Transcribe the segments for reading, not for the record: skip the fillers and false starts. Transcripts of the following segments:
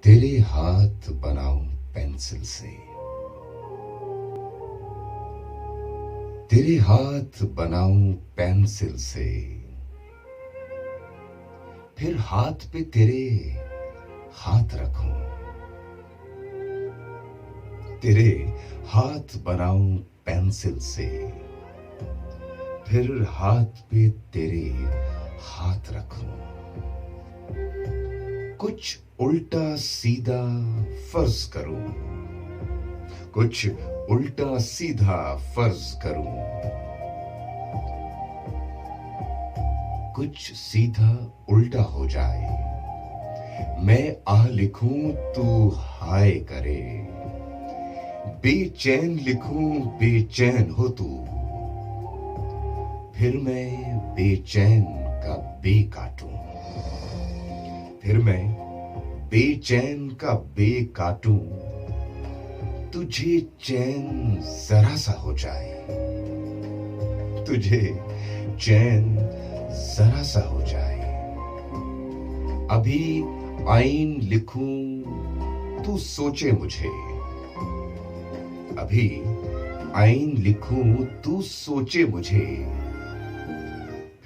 तेरे हाथ बनाऊं पेंसिल से, तेरे हाथ बनाऊं पेंसिल से, फिर हाथ पे तेरे हाथ रखूं, तेरे हाथ बनाऊं पेंसिल से, फिर हाथ पे तेरे हाथ रखूं। कुछ उल्टा सीधा फर्ज करूं, कुछ उल्टा सीधा फर्ज करूं, कुछ सीधा उल्टा हो जाए, मैं आह लिखूं तू हाय करे, बेचैन लिखूं बेचैन हो तू, फिर मैं बेचैन का बे काटूं, फिर मैं बेचैन का बे काटूं, तुझे चैन जरा सा हो जाए, तुझे चैन जरा सा हो जाए, अभी आइन लिखूं तू सोचे मुझे, अभी आइन लिखूं तू सोचे मुझे,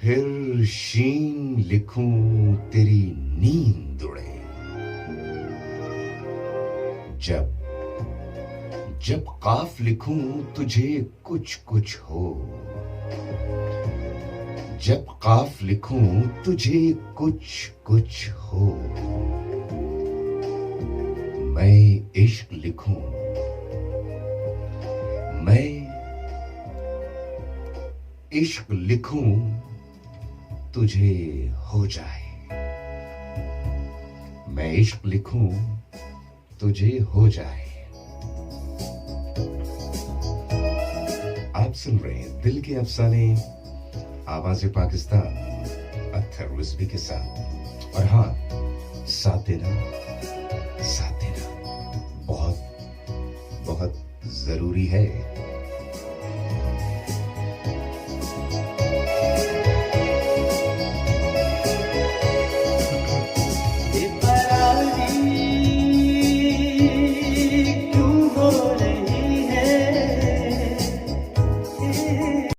फिर शीन लिखूं तेरी नींद उड़े, जब जब काफ लिखूं तुझे कुछ कुछ हो, जब काफ लिखूं तुझे कुछ कुछ हो, मैं इश्क लिखूं, मैं इश्क लिखूं तुझे हो जाए, मैं इश्क लिखूं तुझे हो जाए। आप सुन रहे हैं दिल के अफसाने, आवाज़े पाकिस्तान, अख्तर रिजवी के साथ। और हाँ, साथ देना बहुत बहुत जरूरी है।